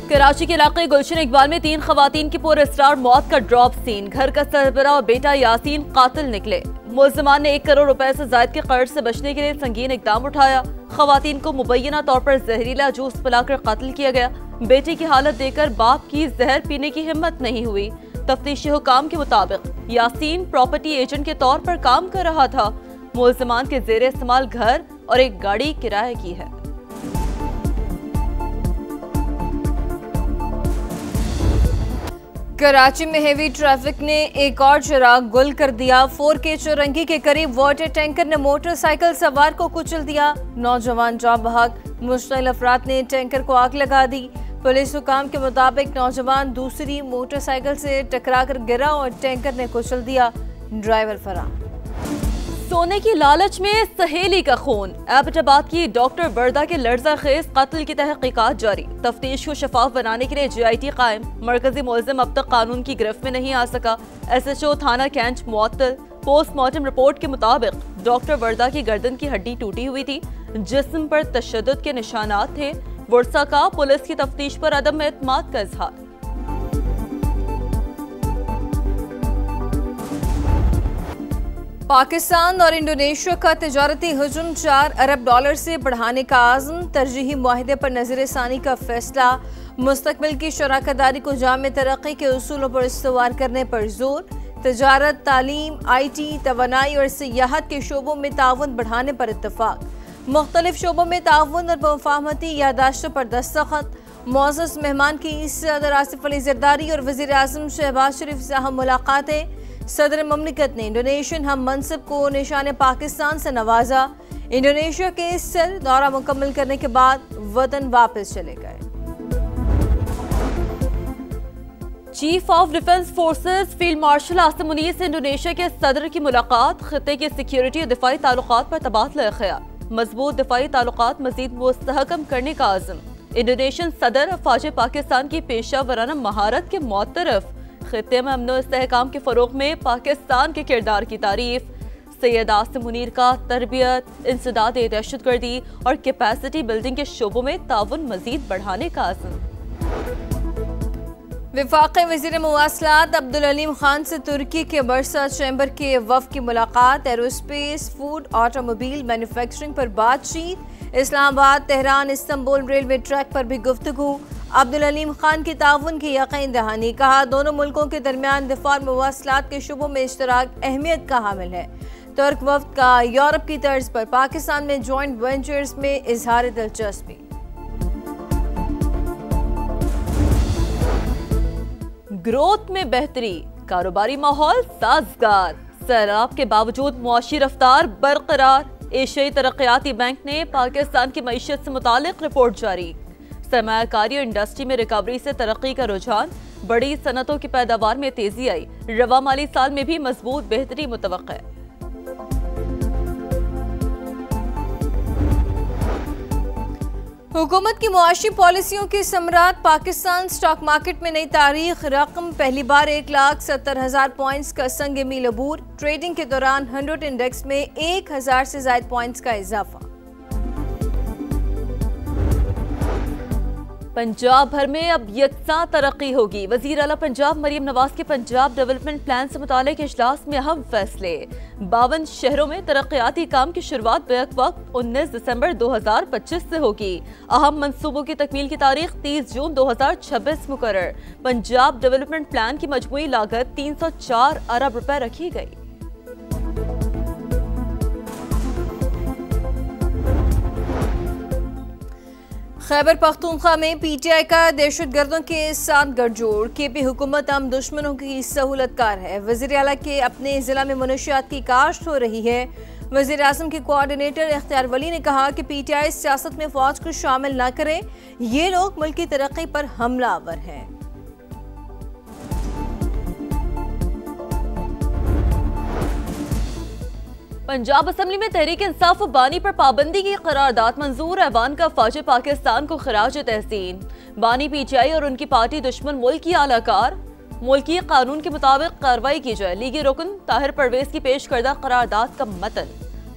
कराची के इलाके गुलशन इकबाल में 3 खवातीन की पुरअसरार मौत का ड्रॉप सीन। घर का सरबराह और बेटा यासीन कातिल निकले। मुल्जिमान ने 1 करोड़ रुपए से जायद के कर्ज से बचने के लिए संगीन इकदाम उठाया। खवातीन को मुबैना तौर पर जहरीला जूस पिलाकर कत्ल किया गया। बेटी की हालत देखकर बाप की जहर पीने की हिम्मत नहीं हुई। तफ्तीशी हुकाम के मुताबिक यासीन प्रॉपर्टी एजेंट के तौर पर काम कर रहा था। मुल्जिमान के जेर इस्तेमाल घर और एक गाड़ी किराए की है। कराची में हेवी ट्रैफिक ने एक और चिराग गुल कर दिया। 4K चौरंगी के करीब वाटर टैंकर ने मोटरसाइकिल सवार को कुचल दिया। नौजवान जाँ बहक, मुश्तिल अफराद ने टैंकर को आग लगा दी। पुलिस हुकाम के मुताबिक नौजवान दूसरी मोटरसाइकिल से टकराकर गिरा और टैंकर ने कुचल दिया। ड्राइवर फरार। सोने की लालच में सहेली का खून। एबटाबाद की डॉक्टर वर्दा के लर्ज़ाखेज कत्ल की तहकीकात जारी। तफ्तीश को शफाफ बनाने के लिए GIT कायम। मरकजी मुलजिम अब तक कानून की गिरफ्त में नहीं आ सका। SHO थाना कैंट मुअत्तल। पोस्टमार्टम रिपोर्ट के मुताबिक डॉक्टर वर्दा की गर्दन की हड्डी टूटी हुई थी। जिस्म पर तशद्दुद के निशानात थे। वर्सा का पुलिस की तफ्तीश पर अदम एतमाद का इजहार। पाकिस्तान और इंडोनेशिया का तिजारती हुजूम $4 अरब से बढ़ाने का आज़म। तरजीही मुआहदे पर नज़र-ए-सानी का फैसला। मुस्तकबिल की शराकतदारी को जामे तरक्की के उसूलों पर इस्तवार करने पर जोर। तजारत, तालीम, IT, तवानाई और सियाहत के शोबों में ताउन बढ़ाने पर इत्तफाक। मुख्तलिफ शोबों में ताउन और मुफाहमती यादाश्तों पर दस्तखत। मुअज़्ज़ज़ मेहमान की सदर आसिफ अली ज़रदारी और वज़ीर आज़म शहबाज शरीफ से अहम मुलाकातें। सदर ममलिकत ने इंडोनेशियन हम मनसब को निशान पाकिस्तान से नवाजा। इंडोनेशिया के सर दौरा मुकम्मल करने के बाद वतन वापस चले गए। Chief of defence forces field marshal Asim Munir से इंडोनेशिया के सदर की मुलाकात। खित्ते की सिक्योरिटी और दिफाई ताल्लुकात पर तबादला ख्याल। मजबूत दिफाई ताल्लुकात मजीद मुस्तहकम करने का आज़म। इंडोनेशियन सदर अफवाज पाकिस्तान की पेशा वराना महारत के मुतरफ। खित्ते में अमन और इस्तेहकाम के फरोग में पाकिस्तान के किरदार की तारीफ। सैयद आसिम मुनीर का तरबियत, इंसदाद दहशतगर्दी और कैपेसिटी बिल्डिंग के शोबों में ताउन मजीद बढ़ाने का आज़म। वफाक़ी वज़ीर मवासलात अब्दुल अलीम खान से तुर्की के बर्सा चैम्बर के वफ़द की मुलाकात। एरोस्पेस, फूड, ऑटोमोबाइल मैन्युफैक्चरिंग पर बातचीत। Islamabad, Tehran, Istanbul railway track पर भी गुफ्तगू। अब्दुल अलीम खान की ताउन की यकीन दहानी। कहा, दोनों मुल्कों के दरमियान दिफा और मवासलात के शुबों में इश्तराक अहमियत का हामिल है। तुर्क वफ़द का यूरोप की तर्ज पर पाकिस्तान में जॉइंट वेंचर्स में इजहार दिलचस्पी। ग्रोथ में बेहतरी, कारोबारी माहौल साजगार। सैलाब के बावजूद मुआशी रफ्तार बरकरार। एशियाई तरक्याती बैंक ने पाकिस्तान की मईशत से मुतालिक रिपोर्ट जारी। सरमायाकारी और इंडस्ट्री में रिकवरी से तरक्की का रुझान। बड़ी सनतों की पैदावार में तेजी आई। रवा माली साल में भी मजबूत बेहतरी मुतवक्का है। हुकूमत की मुआशी पॉलिसियों की समरात। पाकिस्तान स्टॉक मार्केट में नई तारीख रकम। पहली बार 1,70,000 पॉइंट्स का संग मील अबूर। ट्रेडिंग के दौरान 100 इंडेक्स में 1,000 से ज्यादा पॉइंट्स का इजाफा। पंजाब भर में अब यकसा तरक्की होगी। वजीर आला पंजाब मरीम नवाज के पंजाब डेवलपमेंट प्लान से मुतालिक इजलास में अहम फैसले। 52 शहरों में तरक्याती काम की शुरुआत बैक वक्त 19 दिसंबर 2025 से होगी। अहम मंसूबों की तकमील की तारीख 30 जून 2026 मुकर्रर। पंजाब डेवलपमेंट प्लान की मजमूई लागत 304 अरब रुपए रखी गई। खैबर पख्तूनख्वा में PTI का दहशतगर्दों के साथ गठजोड़। KP हुकूमत हम दुश्मनों की सहूलतकार है। वज़ीर आला के अपने जिला में मनशियात की काश्त हो रही है। वज़ीर आज़म के कोऑर्डिनेटर इख्तियार वली ने कहा कि PTI सियासत में फौज को शामिल न करे। ये लोग मुल्क की तरक्की पर हमलावर हैं। पंजाब असम्बली में तहरीक इंसाफ बानी पर पाबंदी की करारदाद मंजूर। ऐवान का फौज पाकिस्तान को खराज तहसीन। बानी PTI और उनकी पार्टी दुश्मन मुल्क की आलाकार। मुल्की कानून के मुताबिक कार्रवाई की जाए। लीगी रुकन ताहिर परवेज की पेश करदा करारदाद का मतन।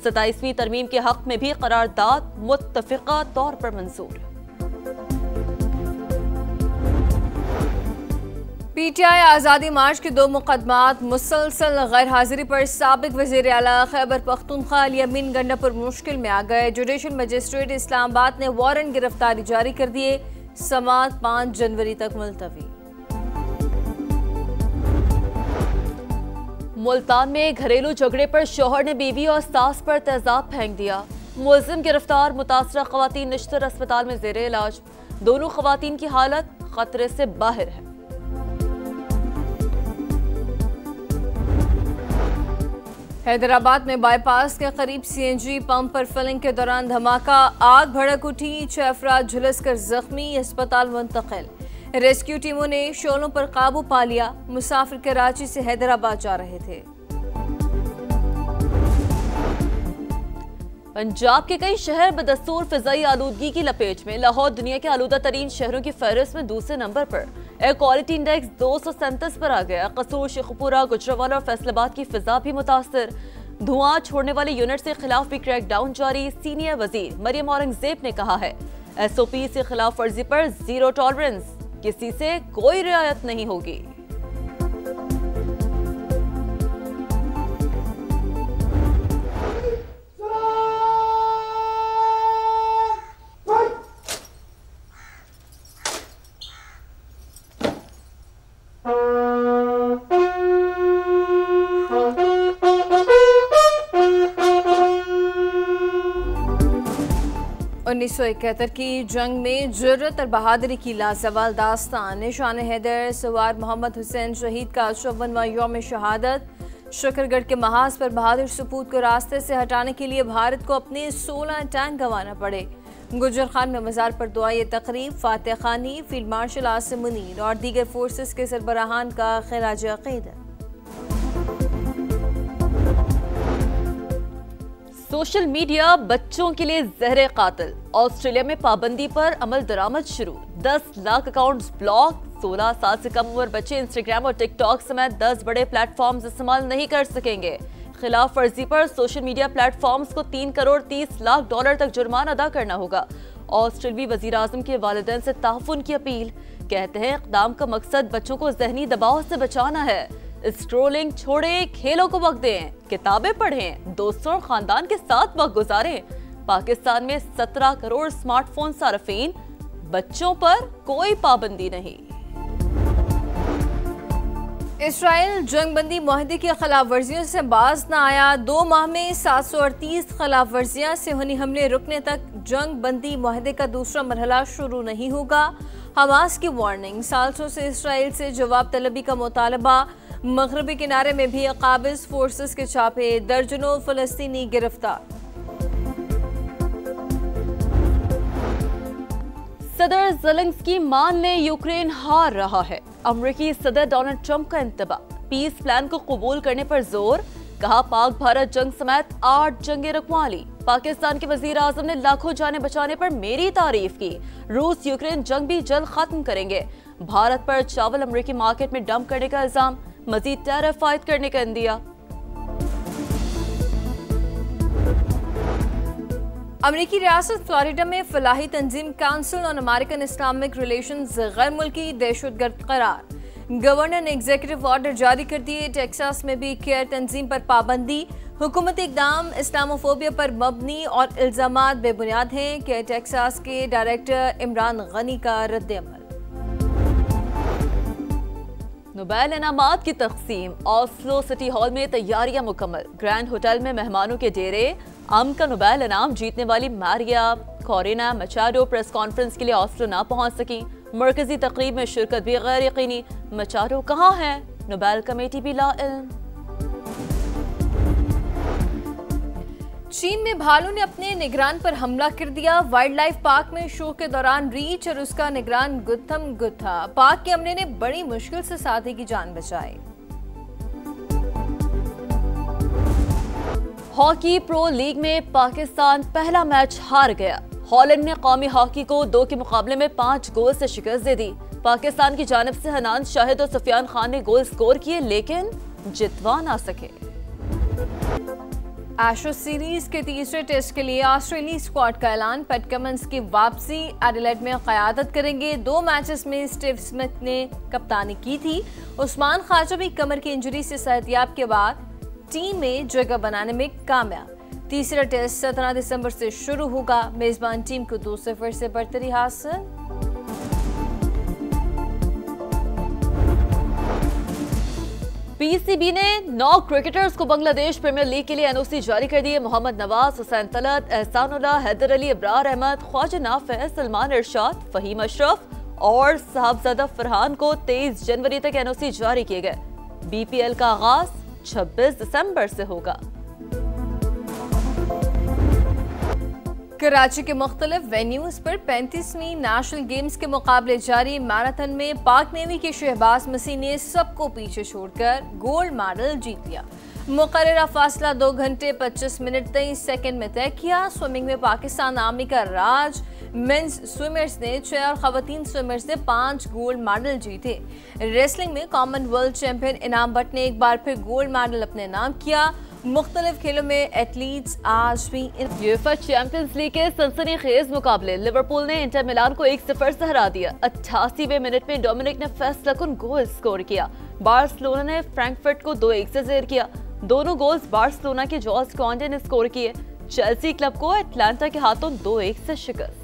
27वीं तरमीम के हक में भी करारदाद मुत्तफिका तौर पर मंजूर। पीटीआई आज़ादी मार्च के 2 मुकदमात मुसलसल गैर हाजिरी पर साबिक वज़ीर आला खैबर पख्तूनख्वा अल यमीन गंडापुर मुश्किल में आ गए। जुडिशल मजिस्ट्रेट इस्लामाबाद ने वारंट गिरफ्तारी जारी कर दिए। समाअत 5 जनवरी तक मुलतवी। मुल्तान में घरेलू झगड़े पर शौहर ने बीवी और सास पर तेजाब फेंक दिया। मुलजिम गिरफ्तार, मुतासरा खवातीन निश्तर अस्पताल में जेर इलाज। दोनों खवातीन की हालत खतरे से बाहर है। हैदराबाद में बाईपास के करीब सीएनजी पंप पर फिलिंग के दौरान धमाका, आग भड़क उठी। 6 अफराद झुलसकर जख्मी, अस्पताल मुंतकिल। रेस्क्यू टीमों ने शोलों पर काबू पा लिया। मुसाफिर कराची से हैदराबाद जा रहे थे। पंजाब के कई शहर बदस्तूर फिजाई आलूदगी की लपेट में। लाहौर दुनिया के आलूदा तरीन शहरों की फहरिस्त में दूसरे नंबर पर। एयर क्वालिटी इंडेक्स 237 पर आ गया। कसूर, शेखुपुरा, गुजरावाला और फैसलाबाद की फिजा भी मुतासर। धुआं छोड़ने वाले यूनिट के खिलाफ भी क्रैकडाउन जारी। सीनियर वजीर मरियम औरंगजेब ने कहा है, SOP से खिलाफ वर्जी पर जीरो टॉलरेंस, किसी से कोई रियायत नहीं होगी। उन्नीस सौ 71 की जंग में जुर्रत और बहादुरी की लाजवाल दास्तान। निशान हैदर सवार मोहम्मद हुसैन शहीद का 54वां यौम शहादत। शकरगढ़ के महाज पर बहादुर सपूत को रास्ते से हटाने के लिए भारत को अपने 16 टैंक गंवाना पड़े। गुजर खान में मज़ार पर दुआए तकरीब, फातह खानी, फील्ड मार्शल आसिम मुनीर और दीगर फोर्सेस के सरबराहान का खिराज अक़ीदत। सोशल मीडिया बच्चों के लिए जहर कातिल। ऑस्ट्रेलिया में पाबंदी पर अमल दरामद शुरू। 10 लाख अकाउंट्स ब्लॉक। 16 साल से कम उम्र बच्चे इंस्टाग्राम और टिकटॉक समेत 10 बड़े प्लेटफॉर्म्स इस्तेमाल नहीं कर सकेंगे। खिलाफ वर्जी पर सोशल मीडिया प्लेटफॉर्म्स को 3 करोड़ 30 लाख डॉलर तक जुर्माना अदा करना होगा। ऑस्ट्रेलियाई वजीर आजम के वालिदैन से ताउन की अपील। कहते हैं इक़दाम का मकसद बच्चों को जहनी दबाव से बचाना है। स्क्रोलिंग छोड़ें, खेलों को वक्त दें, किताबें पढ़ें, दोस्तों और खानदान के साथ वक्त गुजारें। पाकिस्तान में 17 करोड़ स्मार्टफोन सार्फिन, बच्चों पर कोई पाबंदी नहीं। इसराइल जंगबंदी मुआहदे की खिलाफ वर्जियों से बाज न आया। 2 माह में 738 खिलाफ वर्जियां सेहूनी हमले रुकने तक जंग बंदी मुआहदे का दूसरा मरहला शुरू नहीं होगा। हमास की वार्निंग, सालों से इसराइल से जवाब तलबी का मुतालबा। मगरबी किनारे में भी काबिज फोर्सेस के छापे, दर्जनों फलस्तीनी गिरफ्तार। सदर ज़ेलेंस्की मान लें यूक्रेन हार रहा है। अमेरिकी सदर डोनाल्ड ट्रंप का इंतबाह। पीस प्लान को कबूल करने पर जोर। कहा, पाक भारत जंग समेत 8 जंगे रखवाली। पाकिस्तान के वजीर आजम ने लाखों जाने बचाने पर मेरी तारीफ की। रूस यूक्रेन जंग भी जल्द खत्म करेंगे। भारत पर चावल अमेरिकी मार्केट में डंप करने का इल्जाम। मजीद टैरिफ आयद करने का इंदिया। अमेरिकी रियासत फ्लोरिडा में फलाही तंजीम council on American Islamic relations गैर मुल्की दहशतगर्द करार। गवर्नर ने एग्जीक्यूटिव ऑर्डर जारी कर दिए। टेक्सास में भी केयर तंजीम पर पाबंदी। हुकूमती इक़दाम इस्लामोफोबिया पर मबनी और इल्जामात बेबुनियाद हैं। केयर टेक्सास के डायरेक्टर इमरान गनी का रद्द-ए-अमल। नोबेल इनामात की तकसीम। ऑस्लो सिटी हॉल में तैयारियां मुकम्मल। ग्रैंड होटल में मेहमानों के डेरे। का नोबेल इनाम जीतने वाली मारिया कोरेना मचाडो प्रेस कॉन्फ्रेंस के लिए ऑस्लो ना पहुंच सकी। मरकजी तकरीब में शिरकत भी गैर यकीनी। मचाडो कहाँ है? नोबेल कमेटी भी लाइल्म। चीन में भालू ने अपने निगरान पर हमला कर दिया। वाइल्ड लाइफ पार्क में शो के दौरान रीच और उसका निगरान गुत्थम गुत्था। पार्क के अमले ने बड़ी मुश्किल से साथी की जान बचाई। हॉकी प्रो लीग में पाकिस्तान पहला मैच हार गया। हॉलैंड ने कौमी हॉकी को 2 के मुकाबले में 5 गोल से शिकस्त दे दी। पाकिस्तान की जानिब से हनान शाहिद और सुफियान खान ने गोल स्कोर किए, लेकिन जितवा ना सके। एशेज सीरीज के तीसरे टेस्ट के लिए ऑस्ट्रेलियाई स्क्वाड का ऐलान। पैट कमिंस की वापसी, एडिलेड में क़यादत करेंगे। 2 मैचेस में स्टीव स्मिथ ने कप्तानी की थी। उस्मान ख्वाजा भी कमर की इंजरी से सेहतयाब के बाद टीम में जगह बनाने में कामयाब। तीसरा टेस्ट 17 दिसंबर से शुरू होगा। मेजबान टीम को 2-0 से बढ़तरी हासिल। पीसीबी ने 9 क्रिकेटर्स को बांग्लादेश प्रीमियर लीग के लिए एनओसी जारी कर दिए। मोहम्मद नवाज, हुसैन तलत, एहसानुल्लाह, हैदर अली, इब्रार अहमद, ख्वाजा नाफिस, सलमान इरशाद, फहीम अशरफ और साहबजादा फरहान को 23 जनवरी तक एनओसी जारी किए गए। बीपीएल का आगाज 26 दिसंबर से होगा। कराची के मुख्तलिफ वेन्यूज पर 35वीं नेशनल गेम्स के मुकाबले जारी। मैराथन में पाक नेवी के शहबाज मसीह ने सबको पीछे छोड़कर गोल्ड मेडल जीत लिया। मुकर्ररा फासला 2 घंटे 25 मिनट 23 सेकंड में तय किया। स्विमिंग में पाकिस्तान आर्मी का राज मेंस स्विमर्स ने 6 और खवातीन स्विमर्स ने 5 गोल्ड मेडल जीते। रेसलिंग में कॉमनवेल्थ चैंपियन इनाम भट्ट ने एक बार फिर गोल्ड मेडल अपने नाम किया। मुख्तलिफ खेलों में एथलीट्स आज भी यूएफए चैंपियंस लीग के सनसनीखेज मुकाबले लिवरपूल ने इंटर मिलान को 1-0 से हरा दिया। 88वें मिनट में डोमिनिक ने फैसलाकुन गोल स्कोर किया। बार्सिलोना ने फ्रैंकफर्ट को 2-1 से ज़ेर किया। दोनों गोल्स बार्सिलोना के जॉर्ज कॉन्डे ने स्कोर किए। चेल्सी क्लब को एटलांटा के हाथों 2-1 से शिकस्त।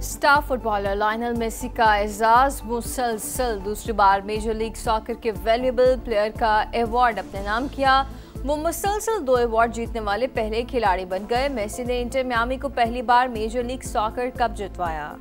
स्टार फुटबॉलर लायनल मेसी का एजाज मुसलसल दूसरी बार मेजर लीग सॉकर के वैल्यूएबल प्लेयर का अवार्ड अपने नाम किया। वो मुसलसल 2 अवार्ड जीतने वाले पहले खिलाड़ी बन गए। मेसी ने इंटर मियामी को पहली बार मेजर लीग सॉकर कप जितवाया।